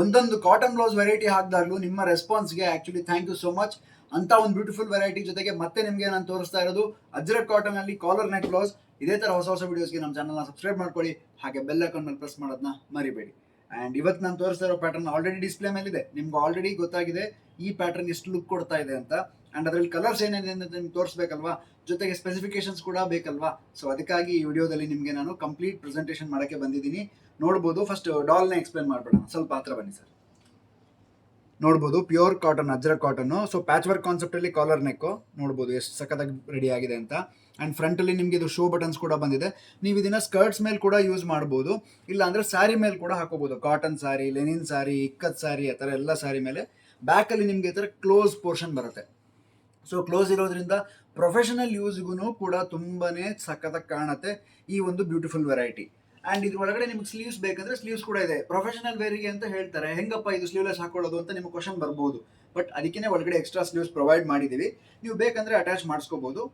ಒಂದೊಂದು cotton blouse variety ಹಾಕಿದಾಗಲೂ ನಿಮ್ಮ ರೆಸ್ಪಾನ್ಸ್ಗೆ actually thank you so much. ಅಂತ ಒಂದು ಬ್ಯೂಟಿಫುಲ್ ವೆರೈಟಿ ಜೊತೆಗೆ ಮತ್ತೆ ನಿಮಗೆ ನಾನು ತೋರಿಸ್ತಾ ಇರೋದು ಅಜ್ರಕ್ ಕಾಟನ್ ಅಲ್ಲಿ ಕಾಲರ್ ನೆಕ್ ಬ್ಲೌಸ್. ಇದೇ ತರ ಹೊಸ ಹೊಸ ವಿಡಿಯೋಸ್ಗೆ ನಮ್ಮ ಚಾನಲ್ನ ಸಬ್ಸ್ಕ್ರೈಬ್ ಮಾಡ್ಕೊಳ್ಳಿ, ಹಾಗೆ ಬೆಲ್ ಐಕಾನ್ ಮೇಲೆ ಪ್ರೆಸ್ ಮಾಡೋದನ್ನ ಮರಿಬೇಡಿ. ಅಂಡ್ ಇವತ್ತು ನಾನು ತೋರಿಸ್ತಾ ಇರೋ ಪ್ಯಾಟರ್ನ್ ಆಲ್ರೆಡಿ ಡಿಸ್ಪ್ಲೇ ಮೇಲೆ ಇದೆ, ನಿಮ್ಗೆ ಆಲ್ರೆಡಿ ಗೊತ್ತಾಗಿದೆ ಈ ಪ್ಯಾಟರ್ನ್ ಎಷ್ಟು ಲುಕ್ ಕೊಡ್ತಾ ಇದೆ ಅಂತ. ಅಂಡ್ ಅದರಲ್ಲಿ ಕಲರ್ಸ್ ಏನೇನಿದೆ ಅಂತ ನಿಮ್ಗೆ ತೋರಿಸ್ಬೇಕಲ್ವಾ, ಜೊತೆಗೆ ಸ್ಪೆಸಿಫಿಕೇಶನ್ಸ್ ಕೂಡ ಬೇಕಲ್ವಾ. ಸೊ ಅದಕ್ಕಾಗಿ ಈ ವಿಡಿಯೋದಲ್ಲಿ ನಿಮಗೆ ನಾನು ಕಂಪ್ಲೀಟ್ ಪ್ರೆಸೆಂಟೇಷನ್ ಮಾಡೋಕ್ಕೆ ಬಂದಿದ್ದೀನಿ. ನೋಡ್ಬೋದು, ಫಸ್ಟ್ ಡಾಲ್ನ ಎಕ್ಸ್ಪ್ಲೇನ್ ಮಾಡ್ಬೇಡ, ಸ್ವಲ್ಪ ಹತ್ರ ಬನ್ನಿ ಸರ್. ನೋಡ್ಬೋದು pure cotton, Ajrakh cotton. So patch work concept ಅಲ್ಲಿ ಕಾಲರ್ ನೆಕ್ ನೋಡ್ಬೋದು ಎಷ್ಟು ಸಖತ್ತಾಗಿ ರೆಡಿ ಆಗಿದೆ ಅಂತ. ಅಂಡ್ ಫ್ರಂಟ್ ಅಲ್ಲಿ ನಿಮಗೆ ಇದು ಶೋ ಬಟನ್ಸ್ ಕೂಡ ಬಂದಿದೆ. ನೀವು ಇದನ್ನ ಸ್ಕರ್ಟ್ಸ್ ಮೇಲೆ ಕೂಡ ಯೂಸ್ ಮಾಡಬಹುದು, ಇಲ್ಲ ಅಂದ್ರೆ ಸ್ಯಾರಿ ಮೇಲೆ ಕೂಡ ಹಾಕೋಬಹುದು. ಕಾಟನ್ ಸ್ಯಾರಿ, ಲೆನಿನ್ ಸ್ಯಾರಿ, ಇಕ್ಕತ್ ಸ್ಯಾರಿ, ಆ ಥರ ಎಲ್ಲ ಸ್ಯಾರಿ ಮೇಲೆ ಬ್ಯಾಕ್ ಅಲ್ಲಿ ನಿಮ್ಗೆ ಈ ಥರ ಕ್ಲೋಸ್ ಪೋರ್ಷನ್ ಬರುತ್ತೆ. ಸೊ ಕ್ಲೋಸ್ ಇರೋದ್ರಿಂದ ಪ್ರೊಫೆಷನಲ್ ಯೂಸ್ಗೂ ಕೂಡ ತುಂಬಾನೇ ಸಖತ್ತಾಗಿ ಕಾಣುತ್ತೆ ಈ ಒಂದು ಬ್ಯೂಟಿಫುಲ್ ವೆರೈಟಿ. ಅಂಡ್ ಇದ್ರ ಒಳಗಡೆ ನಿಮ್ಗೆ ಸ್ಲೀವ್ಸ್ ಬೇಕಂದ್ರೆ ಸ್ಲೀವ್ಸ್ ಕೂಡ ಇದೆ. ಪ್ರೊಫೆಷನಲ್ ವೇರಿಗೆ ಅಂತ ಹೇಳ್ತಾರೆ, ಹೆಂಗಪ್ಪ ಇದು ಸ್ಲೀವ್ಲೆಸ್ ಹಾಕೊಳ್ಳೋದು ಅಂತ ನಿಮ್ಗೆ ಕ್ವಶನ್ ಬರ್ಬೋದು. ಬಟ್ ಅದಕ್ಕೇ ಒಳಗಡೆ ಎಕ್ಸ್ಟ್ರಾ ಸ್ಲೀವ್ಸ್ ಪ್ರೊವೈಡ್ ಮಾಡಿದೀವಿ, ನೀವು ಬೇಕಂದ್ರೆ ಅಟ್ಯಾಚ್ ಮಾಡಿಸ್ಕೋಬಹುದು.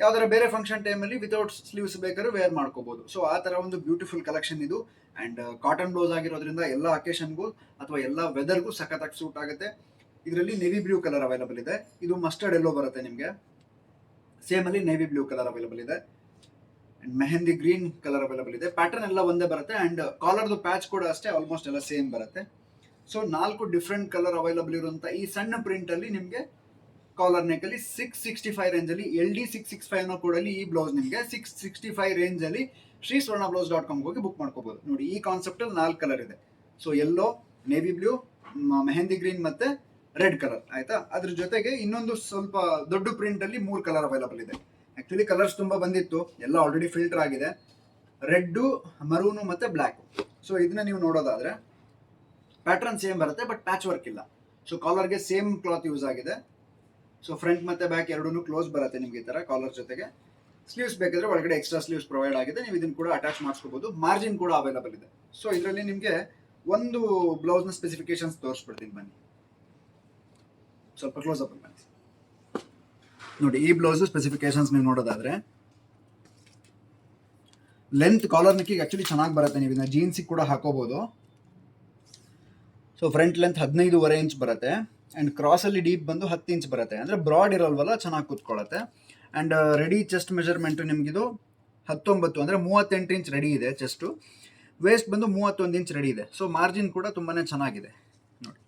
ಯಾವ್ದಾರ ಬೇರೆ ಫಂಕ್ಷನ್ ಟೈಮಲ್ಲಿ ವಿತೌಟ್ ಸ್ಲೀವ್ಸ್ ಬೇಕಾದ್ರೆ ವೇರ್ ಮಾಡ್ಕೋಬಹುದು. ಸೊ ಆ ತರ ಒಂದು ಬ್ಯೂಟಿಫುಲ್ ಕಲೆಕ್ಷನ್ ಇದು. ಅಂಡ್ ಕಾಟನ್ ಬ್ಲೌಸ್ ಆಗಿರೋದ್ರಿಂದ ಎಲ್ಲ ಅಕೇಶನ್ಗೂ ಅಥವಾ ಎಲ್ಲ ವೆದರ್ಗೂ ಸಖತ್ತಾಗಿ ಸೂಟ್ ಆಗುತ್ತೆ. ಇದರಲ್ಲಿ ನೇವಿ ಬ್ಲೂ ಕಲರ್ ಅವೈಲಬಲ್ ಇದೆ, ಇದು ಮಸ್ಟರ್ಡ್ ಎಲ್ಲೋ ಬರುತ್ತೆ ನಿಮಗೆ. ಸೇಮ್ ಅಲ್ಲಿ ನೇವಿ ಬ್ಲೂ ಕಲರ್ ಅವೈಲಬಲ್ ಇದೆ, and mehndi green colour available ಇದೆ. ಪ್ಯಾಟರ್ನ್ ಎಲ್ಲ ಒಂದೇ ಬರುತ್ತೆ, ಅಂಡ್ ಕಾಲರ್ದು ಪ್ಯಾಚ್ ಕೂಡ ಅಷ್ಟೇ ಆಲ್ಮೋಸ್ಟ್ ಎಲ್ಲ ಸೇಮ್ ಬರುತ್ತೆ. ಸೊ 4 ಡಿಫ್ರೆಂಟ್ ಕಲರ್ ಅವೈಲಬಲ್ ಇರುವಂತ ಈ ಸಣ್ಣ ಪ್ರಿಂಟ್ ಅಲ್ಲಿ ನಿಮಗೆ ಕಾಲರ್ ನೆಕ್ ಅಲ್ಲಿ 665 ರೇಂಜ್ ಅಲ್ಲಿ LD 665 ಅನ್ನೋ ಕೋಡಲ್ಲಿ ಈ ಬ್ಲೌಸ್ ನಿಮಗೆ 665 ರೇಂಜ್ ಅಲ್ಲಿ sriswarnablouse.com ಹೋಗಿ ಬುಕ್ ಮಾಡ್ಕೋಬಹುದು. ನೋಡಿ ಈ ಕಾನ್ಸೆಪ್ಟ್ ಅಲ್ಲಿ 4 ಕಲರ್ ಇದೆ. So yellow, navy blue, mehndi green ಮತ್ತೆ ರೆಡ್ ಕಲರ್, ಆಯ್ತಾ. ಅದ್ರ ಜೊತೆಗೆ ಇನ್ನೊಂದು ಸ್ವಲ್ಪ ದೊಡ್ಡ ಪ್ರಿಂಟ್ ಅಲ್ಲಿ 3 ಕಲರ್ ಅವೈಲಬಲ್ ಇದೆ. ಆಕ್ಚುಲಿ ಕಲರ್ಸ್ ತುಂಬಾ ಬಂದಿತ್ತು, ಎಲ್ಲ ಆಲ್ರೆಡಿ ಫಿಲ್ಟರ್ ಆಗಿದೆ. ರೆಡ್, ಮರೂನು ಮತ್ತೆ ಬ್ಲ್ಯಾಕ್. ಸೊ ಇದನ್ನ ನೀವು ನೋಡೋದಾದ್ರೆ ಪ್ಯಾಟರ್ನ್ ಸೇಮ್ ಬರುತ್ತೆ, ಬಟ್ ಪ್ಯಾಚ್ ವರ್ಕ್ ಇಲ್ಲ. ಸೊ ಕಾಲರ್ಗೆ ಸೇಮ್ ಕ್ಲಾತ್ ಯೂಸ್ ಆಗಿದೆ. ಸೊ ಫ್ರಂಟ್ ಮತ್ತೆ ಬ್ಯಾಕ್ ಎರಡೂ ಕ್ಲೋಸ್ ಬರುತ್ತೆ ನಿಮ್ಗೆ ಈ ತರ ಕಾಲರ್ ಜೊತೆಗೆ. ಸ್ಲೀವ್ಸ್ ಬೇಕಾದ್ರೆ ಒಳಗಡೆ ಎಕ್ಸ್ಟ್ರಾ ಸ್ಲೀವ್ಸ್ ಪ್ರೊವೈಡ್ ಆಗಿದೆ, ನೀವು ಇದನ್ನ ಕೂಡ ಅಟ್ಯಾಚ್ ಮಾಡಿಸ್ಕೋಬಹುದು. ಮಾರ್ಜಿನ್ ಕೂಡ ಅವೈಲಬಲ್ ಇದೆ. ಸೊ ಇದರಲ್ಲಿ ನಿಮಗೆ ಒಂದು ಬ್ಲೌಸ್ ನ ಸ್ಪೆಸಿಫಿಕೇಶನ್ಸ್ ತೋರಿಸ್ಬಿಡ್ತೀನಿ ಬನ್ನಿ, ಸ್ವಲ್ಪ ಕ್ಲೋಸ್ ಅಪ್ ಬನ್ನಿ. ನೋಡಿ ಈ ಬ್ಲೌಸ್ ಸ್ಪೆಸಿಫಿಕೇಶನ್ಸ್ ನೀವು ನೋಡೋದಾದ್ರೆ ಲೆಂತ್ ಕಾಲರ್ ನೆಕ್ಕಿಗೆ ಆಕ್ಚುಲಿ ಚೆನ್ನಾಗಿ ಬರುತ್ತೆ, ನೀವು ಇದನ್ನ ಜೀನ್ಸಿಗೆ ಕೂಡ ಹಾಕೋಬಹುದು. ಸೊ ಫ್ರಂಟ್ ಲೆಂತ್ 15.5 ಇಂಚ್ ಬರುತ್ತೆ, ಅಂಡ್ ಕ್ರಾಸ್ ಅಲ್ಲಿ ಡೀಪ್ ಬಂದು 10 ಇಂಚ್ ಬರುತ್ತೆ. ಅಂದ್ರೆ ಬ್ರಾಡ್ ಇರಲ್ವಲ್ಲ, ಚೆನ್ನಾಗಿ ಕೂತ್ಕೊಳ್ಳುತ್ತೆ. ಅಂಡ್ ರೆಡಿ ಚೆಸ್ಟ್ ಮೆಜರ್ಮೆಂಟ್ ನಿಮ್ಗಿದು 19 ಅಂದ್ರೆ 38 ಇಂಚ್ ರೆಡಿ ಇದೆ ಚೆಸ್ಟ್. ವೇಸ್ಟ್ ಬಂದು 31 ಇಂಚ್ ರೆಡಿ ಇದೆ. ಸೊ ಮಾರ್ಜಿನ್ ಕೂಡ ತುಂಬಾನೇ ಚೆನ್ನಾಗಿದೆ ನೋಡಿ,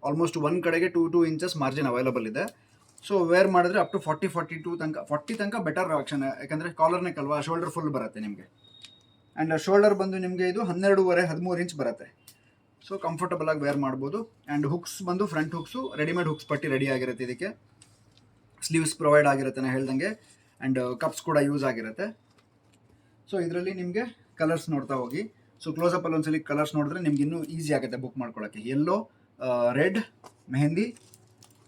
ಆಲ್ಮೋಸ್ಟ್ ಒಂದ್ ಕಡೆಗೆ 2 ಇಂಚಸ್ ಮಾರ್ಜಿನ್ ಅವೈಲಬಲ್ ಇದೆ. ಸೊ ವೇರ್ ಮಾಡಿದ್ರೆ ಅಪ್ ಟು 42 ತನಕ 40 ತನಕ ಬೆಟರ್ ಆಪ್ಷನ್, ಯಾಕಂದ್ರೆ ಕಾಲರ್ ನೆಕ್ ಅಲ್ವಾ, ಶೋಲ್ಡರ್ ಫುಲ್ ಬರುತ್ತೆ ನಿಮಗೆ. ಅಂಡ್ ಶೋಲ್ಡರ್ ಬಂದು ನಿಮಗೆ ಇದು 12.5-13 ಇಂಚ್ ಬರುತ್ತೆ. ಸೊ ಕಂಫರ್ಟಬಲ್ ಆಗಿ ವೇರ್ ಮಾಡ್ಬೋದು. ಅಂಡ್ ಹುಕ್ಸ್ ಬಂದು ಫ್ರಂಟ್ ಹುಕ್ಸು ರೆಡಿಮೇಡ್ ಹುಕ್ಸ್ ಪಟ್ಟಿ ರೆಡಿ ಆಗಿರುತ್ತೆ ಇದಕ್ಕೆ. ಸ್ಲೀವ್ಸ್ ಪ್ರೊವೈಡ್ ಆಗಿರುತ್ತೆ ನಾ ಹೇಳ್ದಂಗೆ, ಅಂಡ್ ಕಪ್ಸ್ ಕೂಡ ಯೂಸ್ ಆಗಿರುತ್ತೆ. ಸೊ ಇದರಲ್ಲಿ ನಿಮಗೆ ಕಲರ್ಸ್ ನೋಡ್ತಾ ಹೋಗಿ. ಸೊ ಕ್ಲೋಸಪ್ ಅಲ್ಲಿ ಒಂದ್ಸಲಿ ಕಲರ್ಸ್ ನೋಡಿದ್ರೆ ನಿಮ್ಗೆ ಇನ್ನೂ ಈಸಿ ಆಗುತ್ತೆ ಬುಕ್ ಮಾಡ್ಕೊಳ್ಳೋಕ್ಕೆ. Yellow, red, mehndi,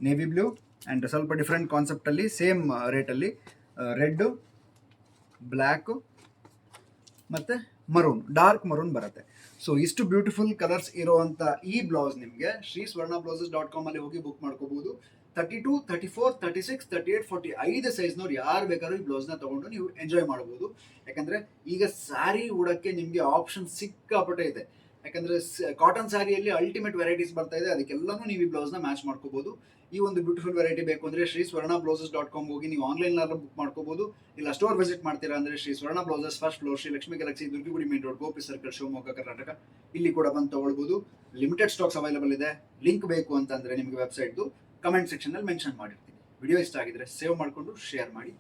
navy blue, and ಸ್ವಲ್ಪ ಡಿಫ್ರೆಂಟ್ ಕಾನ್ಸೆಪ್ಟಲ್ಲಿ ಸೇಮ್ ರೇಟಲ್ಲಿ ರೆಡ್ಡು, ಬ್ಲ್ಯಾಕು ಮತ್ತು ಮರೂನ್, ಡಾರ್ಕ್ ಮರೂನ್ ಬರುತ್ತೆ. ಸೊ ಇಷ್ಟು ಬ್ಯೂಟಿಫುಲ್ ಕಲರ್ಸ್ ಇರೋವಂಥ ಈ ಬ್ಲೌಸ್ ನಿಮಗೆ sriswarnablouses.com ಅಲ್ಲಿ ಹೋಗಿ ಬುಕ್ ಮಾಡ್ಕೋಬಹುದು. 32, 34, 36, 38, 40 5 ಸೈಜ್ನವ್ರು ಯಾರು ಬೇಕಾದ್ರೂ ಈ ಬ್ಲೌಸ್ನ ತೊಗೊಂಡು ನೀವು ಎಂಜಾಯ್ ಮಾಡ್ಬೋದು. ಯಾಕಂದರೆ ಈಗ ಸ್ಯಾರಿ ಉಡೋಕ್ಕೆ ನಿಮಗೆ ಆಪ್ಷನ್ ಸಿಕ್ಕಾಪಟ್ಟೆ ಇದೆ. ಯಾಕಂದರೆ ಕಾಟನ್ ಸ್ಯಾರಿಯಲ್ಲಿ ಅಲ್ಟಿಮೇಟ್ ವೆರೈಟೀಸ್ ಬರ್ತಾ ಇದೆ, ಅದಕ್ಕೆಲ್ಲನೂ ನೀವು ಈ ಬ್ಲೌಸ್ನ ಮ್ಯಾಚ್ ಮಾಡ್ಕೋಬಹುದು. ಈ ಒಂದು ಬ್ಯೂಟಿಫುಲ್ ವೆರೈಟಿ ಬೇಕು ಅಂದರೆ sriswarnablouses.com ಹೋಗಿ ನೀವು ಆನ್ಲೈನಲ್ಲಿ ಬುಕ್ ಮಾಡ್ಕೋಬಹುದು. ಇಲ್ಲ ಸ್ಟೋರ್ ವಿಸಿಟ್ ಮಾಡ್ತೀರಾ ಅಂದರೆ Shri Swarna blouses, first floor, Shri Lakshmi galaxy, Durgigudi main road, Gopi circle, Shivamogga, Karnataka. ಇಲ್ಲಿ ಕೂಡ ಬಂದು ತಗೊಳ್ಬೋದು. ಲಿಮಿಟೆಡ್ ಸ್ಟಾಕ್ಸ್ ಅವೈಲಬಲ್ ಇದೆ. ಲಿಂಕ್ ಬೇಕು ಅಂತಂದರೆ ನಿಮಗೆ ವೆಬ್ಸೈಟ್ದು ಕಮೆಂಟ್ ಸೆಕ್ಷನಲ್ಲಿ ಮೆನ್ಷನ್ ಮಾಡಿರ್ತೀನಿ. ವಿಡಿಯೋ ಇಷ್ಟ ಆಗಿದ್ರೆ ಸೇವ್ ಮಾಡಿಕೊಂಡು ಶೇರ್ ಮಾಡಿ.